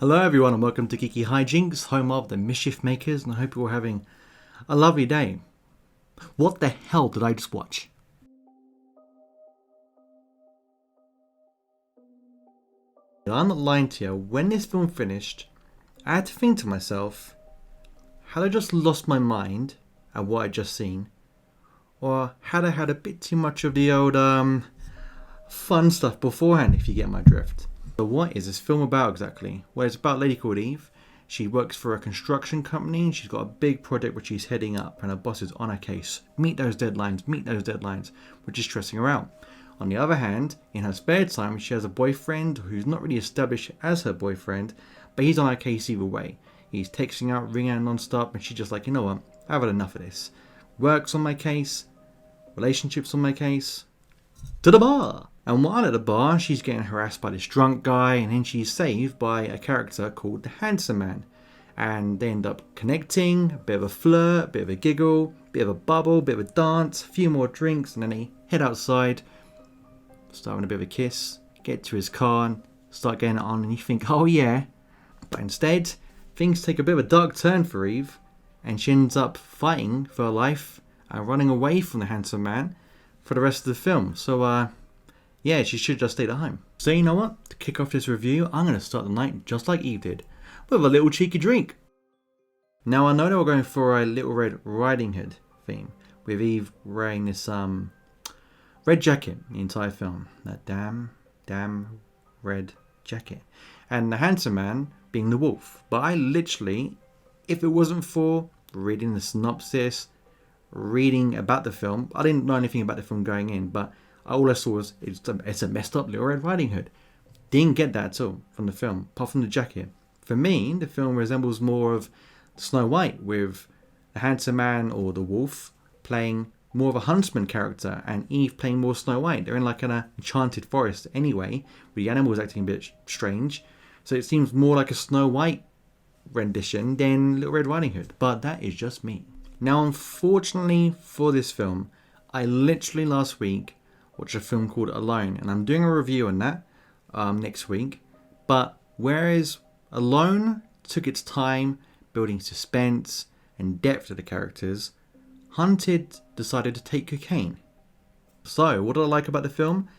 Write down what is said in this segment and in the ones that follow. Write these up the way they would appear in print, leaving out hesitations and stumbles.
Hello everyone and welcome to GeekyHiJynx, home of the Mischief Makers, and I hope you're all having a lovely day. What the hell did I just watch? I'm not lying to you, when this film finished, I had to think to myself, had I just lost my mind at what I'd just seen? Or had I had a bit too much of the old fun stuff beforehand, if you get my drift? So what is this film about exactly? Well, it's about a lady called Eve. She works for a construction company and she's got a big project which she's heading up, and her boss is on her case. Meet those deadlines, which is stressing her out. On the other hand, in her spare time, she has a boyfriend who's not really established as her boyfriend, but he's on her case either way. He's texting out, ringing out non-stop, and she's just like, you know what, I've had enough of this. Work's on my case, relationships on my case, to the bar! And while at the bar, she's getting harassed by this drunk guy, and then she's saved by a character called the Handsome Man. And they end up connecting, a bit of a flirt, a bit of a giggle, a bit of a bubble, a bit of a dance, a few more drinks, and then they head outside, start having a bit of a kiss, get to his car, and start getting it on, and you think, oh yeah. But instead, things take a bit of a dark turn for Eve, and she ends up fighting for her life and running away from the Handsome Man for the rest of the film. So, yeah, she should just stay at home. So you know what? To kick off this review, I'm going to start the night just like Eve did, with a little cheeky drink. Now I know they were going for a Little Red Riding Hood theme, with Eve wearing this red jacket the entire film. That damn red jacket. And the Handsome Man being the wolf. But I literally, if it wasn't for reading the synopsis, reading about the film, I didn't know anything about the film going in, but all I saw was it's a messed up Little Red Riding Hood. Didn't get that at all from the film, apart from the jacket. For me, the film resembles more of Snow White, with the Handsome Man or the wolf playing more of a huntsman character and Eve playing more Snow White. They're in like an enchanted forest anyway, with the animals acting a bit strange. So it seems more like a Snow White rendition than Little Red Riding Hood. But that is just me. Now, unfortunately for this film, I literally last week watched a film called Alone, and I'm doing a review on that next week. But whereas Alone took its time building suspense and depth to the characters, Hunted decided to take cocaine. So what did I like about the film?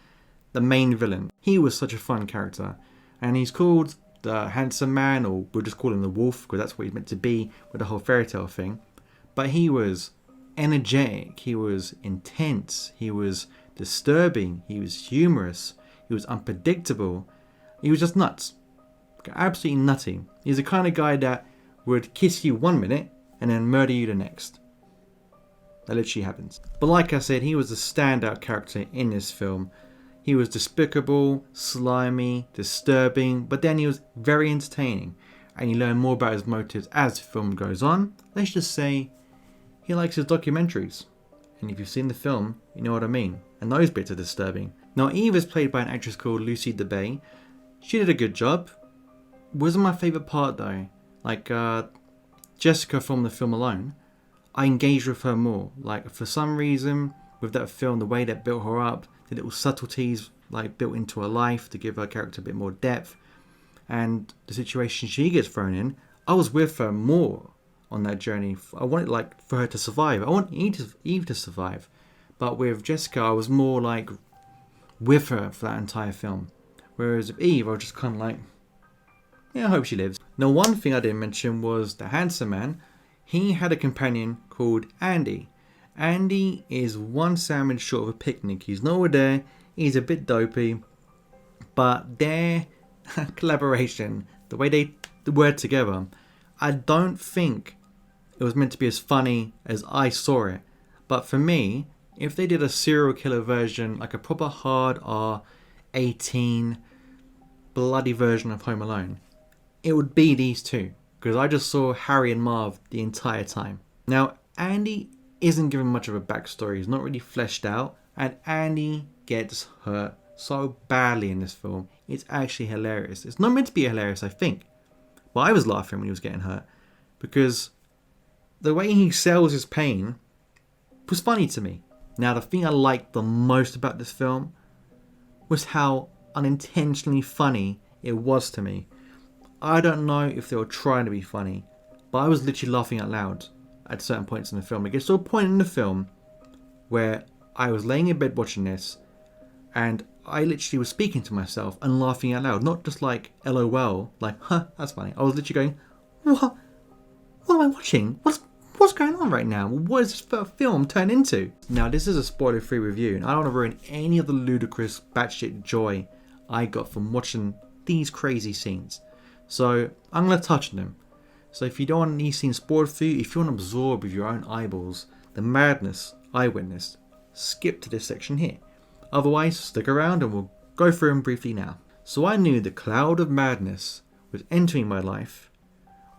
The main villain. He was such a fun character, and he's called the Handsome Man, or we'll just call him the Wolf because that's what he's meant to be with the whole fairy tale thing. But he was energetic, he was intense, he was disturbing, he was humorous, he was unpredictable, he was just nuts. Absolutely nutty. He's the kind of guy that would kiss you one minute and then murder you the next. That literally happens. But like I said, he was a standout character in this film. He was despicable, slimy, disturbing, but then he was very entertaining, and you learn more about his motives as the film goes on. Let's just say he likes his documentaries. And if you've seen the film, you know what I mean. And those bits are disturbing. Now, Eve is played by an actress called Lucy DeBay. She did a good job. Wasn't my favourite part though. Like Jessica from the film Alone, I engaged with her more. Like, for some reason, with that film, the way that built her up, the little subtleties like built into her life to give her character a bit more depth, and the situation she gets thrown in, I was with her more on that journey. I wanted like for her to survive. I want Eve to survive. But with Jessica, I was more like with her for that entire film. Whereas with Eve, I was just kind of like, yeah, I hope she lives. Now, one thing I didn't mention was the Handsome Man. He had a companion called Andy. Andy is one sandwich short of a picnic. He's nowhere there. He's a bit dopey. But their collaboration, the way they work together, I don't think it was meant to be as funny as I saw it. But for me, if they did a serial killer version, like a proper hard R18 bloody version of Home Alone, it would be these two. Because I just saw Harry and Marv the entire time. Now, Andy isn't given much of a backstory. He's not really fleshed out. And Andy gets hurt so badly in this film. It's actually hilarious. It's not meant to be hilarious, I think. But I was laughing when he was getting hurt. Because the way he sells his pain was funny to me. Now, the thing I liked the most about this film was how unintentionally funny it was to me. I don't know if they were trying to be funny, but I was literally laughing out loud at certain points in the film. It gets to a point in the film where I was laying in bed watching this, and I literally was speaking to myself and laughing out loud. Not just like LOL, like, huh, that's funny. I was literally going, what? What am I watching? What's going on right now? What is this film turned into? Now, this is a spoiler-free review, and I don't want to ruin any of the ludicrous batshit joy I got from watching these crazy scenes. So, I'm going to touch on them. So, if you don't want these scenes spoiled for you, if you want to absorb with your own eyeballs the madness I witnessed, skip to this section here. Otherwise, stick around and we'll go through them briefly now. So, I knew the cloud of madness was entering my life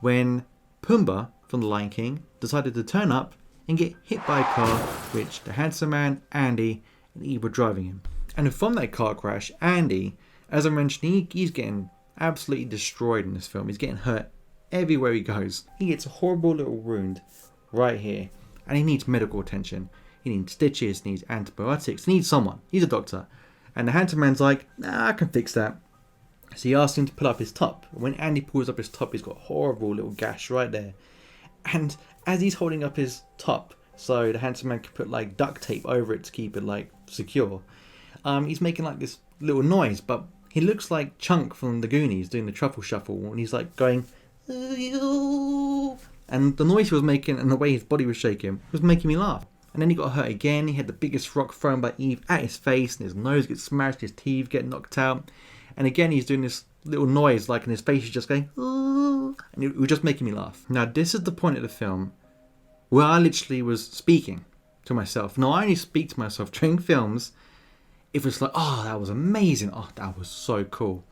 when Pumbaa from The Lion King decided to turn up and get hit by a car which the handsome man, Andy, and Eve were driving him. And from that car crash, Andy, as I mentioned, he's getting absolutely destroyed in this film. He's getting hurt everywhere he goes. He gets a horrible little wound right here, and he needs medical attention. He needs stitches, he needs antibiotics, he needs someone. He's a doctor. And the handsome man's like, nah, I can fix that. So he asks him to pull up his top. When Andy pulls up his top, he's got a horrible little gash right there. And as he's holding up his top, so the handsome man can put like duct tape over it to keep it like secure, he's making like this little noise, but he looks like Chunk from the Goonies doing the truffle shuffle, and he's like going, and the noise he was making and the way his body was shaking was making me laugh. And then he got hurt again. He had the biggest rock thrown by Eve at his face, and his nose gets smashed, his teeth get knocked out. And again, he's doing this little noise, like, and his face is just going, ooh, and it was just making me laugh. Now, this is the point of the film where I literally was speaking to myself. Now, I only speak to myself during films if it's like, oh, that was amazing. Oh, that was so cool.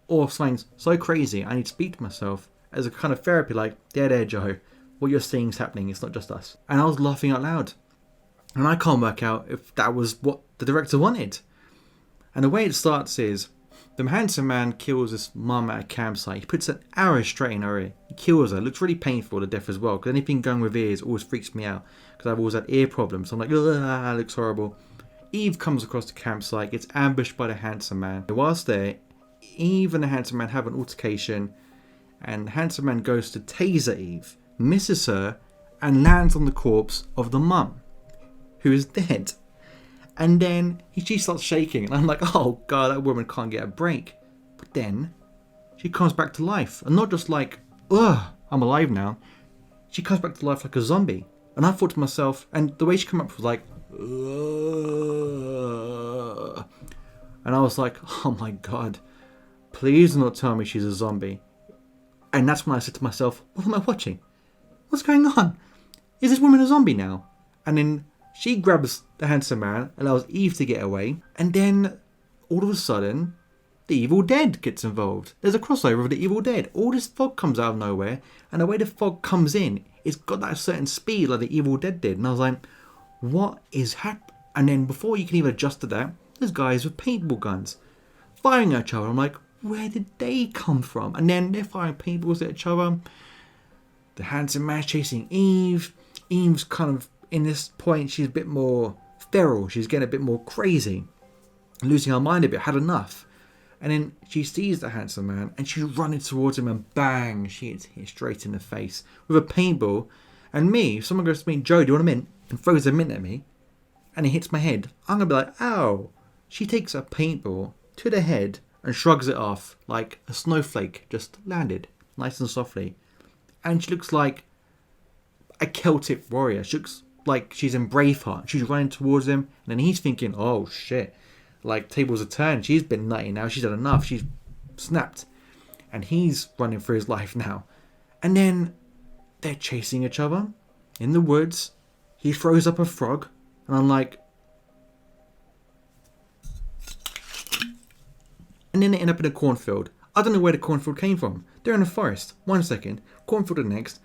Or if something's so crazy, I need to speak to myself as a kind of therapy, like, there, Joe, what you're seeing is happening. It's not just us. And I was laughing out loud. And I can't work out if that was what the director wanted. And the way it starts is, the handsome man kills this mum at a campsite. He puts an arrow straight in her ear. He kills her. It looks really painful, the death as well. Because anything going with ears always freaks me out. Because I've always had ear problems. So I'm like, ugh, it looks horrible. Eve comes across the campsite, gets ambushed by the handsome man. Whilst there, Eve and the handsome man have an altercation. And the handsome man goes to taser Eve, misses her, and lands on the corpse of the mum, who is dead. And then she starts shaking, and I'm like, oh god, that woman can't get a break. But then she comes back to life, and not just like, ugh, I'm alive now. She comes back to life like a zombie. And I thought to myself, and the way she came up was like, ugh. And I was like, oh my god, please do not tell me she's a zombie. And that's when I said to myself, what am I watching? What's going on? Is this woman a zombie now? And then she grabs the handsome man, allows Eve to get away, and then all of a sudden, the Evil Dead gets involved. There's a crossover with the Evil Dead. All this fog comes out of nowhere, and the way the fog comes in, it's got that certain speed like the Evil Dead did. And I was like, what is happening? And then before you can even adjust to that, there's guys with paintball guns firing at each other. I'm like, where did they come from? And then they're firing paintballs at each other. The handsome man's chasing Eve. Eve's kind of, in this point, she's a bit more feral. She's getting a bit more crazy, losing her mind a bit, had enough. And then she sees the handsome man and she's running towards him, and bang, she hits him straight in the face with a paintball. And me, if someone goes to me, Joe, do you want a mint? And throws a mint at me, and it hits my head, I'm going to be like, ow. She takes a paintball to the head and shrugs it off like a snowflake just landed, nice and softly. And she looks like a Celtic warrior. She looks like she's in Braveheart. She's running towards him, and then he's thinking, oh shit, like tables are turned. She's been nutty now. She's had enough. She's snapped. And he's running for his life now. And then they're chasing each other in the woods. He throws up a frog, and I'm like, and then they end up in a cornfield. I don't know where the cornfield came from. They're in a forest. 1 second. Cornfield the next.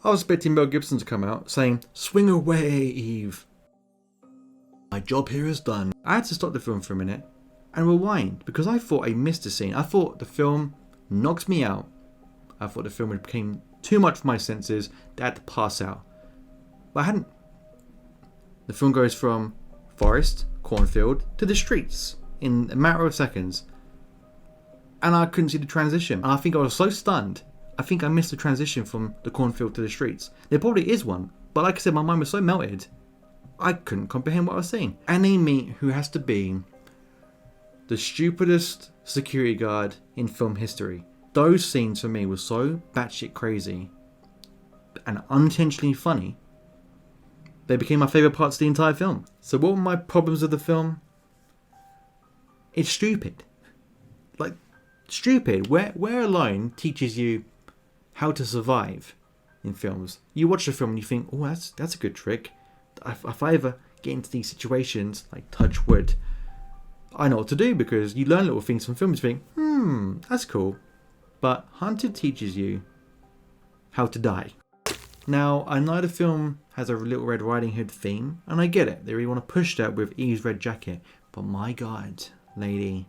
I was expecting Mel Gibson to come out saying, swing away, Eve. My job here is done. I had to stop the film for a minute and rewind because I thought I missed a scene. I thought the film knocked me out. I thought the film became too much for my senses that I had to pass out. But I hadn't. The film goes from forest, cornfield, to the streets in a matter of seconds. and I couldn't see the transition. And I think I was so stunned, I think I missed the transition from the cornfield to the streets. There probably is one, but like I said, my mind was so melted, I couldn't comprehend what I was seeing. And they meet who has to be the stupidest security guard in film history. Those scenes for me were so batshit crazy and unintentionally funny, they became my favourite parts of the entire film. So what were my problems with the film? It's stupid. Like, stupid. Where alone teaches you how to survive in films. You watch a film and you think, oh, that's a good trick. If I ever get into these situations, like touch wood, I know what to do, because you learn little things from films. You think, that's cool. But Hunted teaches you how to die. Now, I know the film has a Little Red Riding Hood theme, and I get it. They really want to push that with Eve's red jacket. But my God, lady,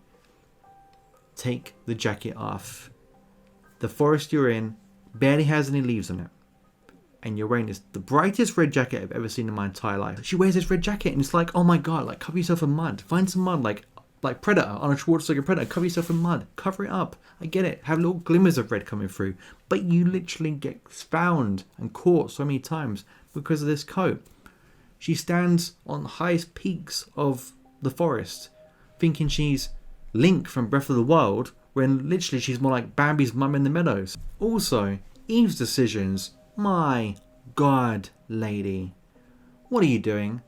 take the jacket off. The forest you're in barely has any leaves on it. And you're wearing the brightest red jacket I've ever seen in my entire life. She wears this red jacket and it's like, oh my God, like cover yourself in mud. Find some mud, like Predator, Arnold Schwarzenegger Predator. Cover yourself in mud. Cover it up. I get it. Have little glimmers of red coming through. But you literally get found and caught so many times because of this coat. She stands on the highest peaks of the forest thinking she's Link from Breath of the Wild, when literally she's more like Bambi's mum in the meadows. Also, Eve's decisions. My God, lady. What are you doing?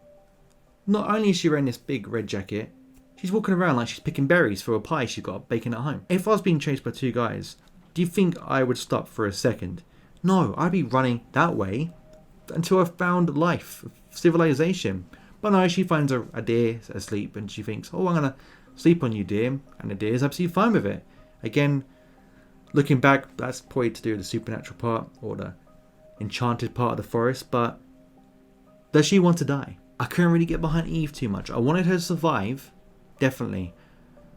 Not only is she wearing this big red jacket, she's walking around like she's picking berries for a pie she's got baking at home. If I was being chased by two guys, do you think I would stop for a second? No, I'd be running that way until I found life, civilization. But no, she finds a deer asleep and she thinks, oh, I'm going to sleep on you, deer. And the deer is absolutely fine with it. Again, looking back, that's probably to do with the supernatural part or the enchanted part of the forest. But does she want to die? I couldn't really get behind Eve too much. I wanted her to survive, definitely.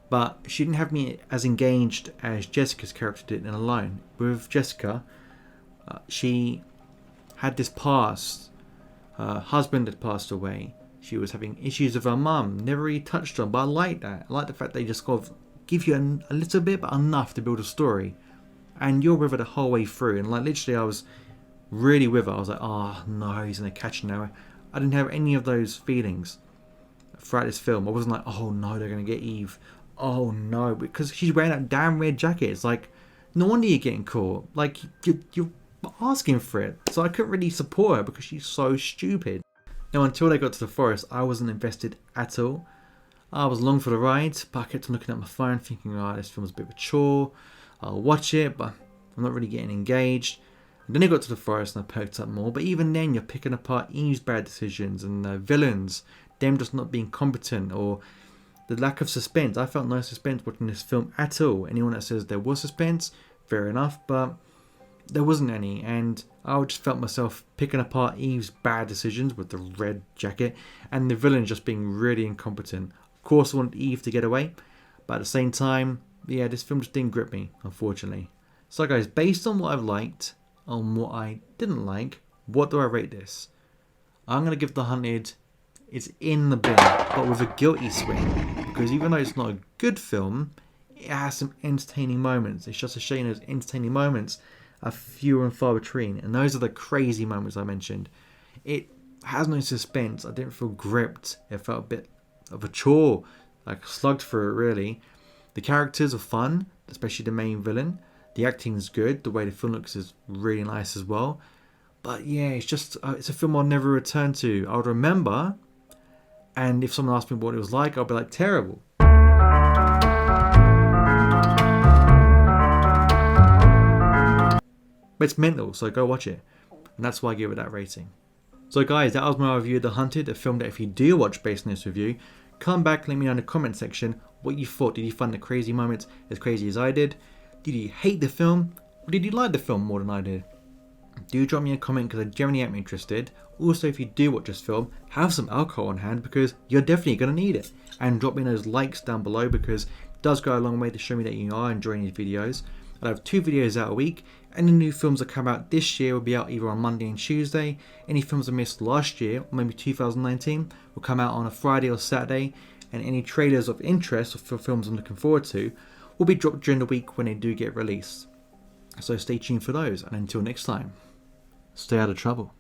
But she didn't have me as engaged as Jessica's character did in Alone. With Jessica, she had this past. Her husband had passed away. She was having issues with her mum. Never really touched on, but I like that. I like the fact they just kind of give you a little bit, but enough to build a story. And you're with her the whole way through. And like literally, I was really with her. I was like, oh no, he's gonna catch her now. I didn't have any of those feelings throughout this film. I wasn't like, oh no, they're gonna get Eve. Oh no, because she's wearing that damn red jacket. It's like, no wonder you're getting caught. Like you're asking for it. So I couldn't really support her because she's so stupid. Now, until they got to the forest, I wasn't invested at all. I was along for the ride, but I kept on looking at my phone thinking, oh, this film's a bit of a chore. I'll watch it, but I'm not really getting engaged. And then they got to the forest and I perked up more. But even then, you're picking apart Eve's bad decisions and the villains, them just not being competent, or the lack of suspense. I felt no suspense watching this film at all. Anyone that says there was suspense, fair enough, but there wasn't any. And I just felt myself picking apart Eve's bad decisions with the red jacket and the villain just being really incompetent. Of course, I wanted Eve to get away, but at the same time, yeah, this film just didn't grip me, unfortunately. So guys, based on what I've liked, on what I didn't like, what do I rate this? I'm going to give The Hunted, it's in the bin, but with a guilty swing, because even though it's not a good film, it has some entertaining moments. It's just a shame those entertaining moments are fewer and far between, and those are the crazy moments I mentioned. It has no suspense. I didn't feel gripped. It felt a bit of a chore, like slugged through it really. The characters are fun, especially the main villain. The acting is good. The way the film looks is really nice as well. But yeah, it's just it's a film I'll never return to. I'll remember, and if someone asked me what it was like, I'll be like, terrible. But it's mental, so go watch it. And that's why I give it that rating. So guys, that was my review of The Hunted, a film that if you do watch based on this review, come back and let me know in the comment section what you thought. Did you find the crazy moments as crazy as I did? Did you hate the film? Or did you like the film more than I did? Do drop me a comment because I genuinely am interested. Also, if you do watch this film, have some alcohol on hand because you're definitely going to need it. And drop me those likes down below because it does go a long way to show me that you are enjoying these videos. I have 2 videos out a week. Any new films that come out this year will be out either on Monday and Tuesday. Any films I missed last year, or maybe 2019, will come out on a Friday or Saturday. And any trailers of interest for films I'm looking forward to will be dropped during the week when they do get released. So stay tuned for those, and until next time, stay out of trouble.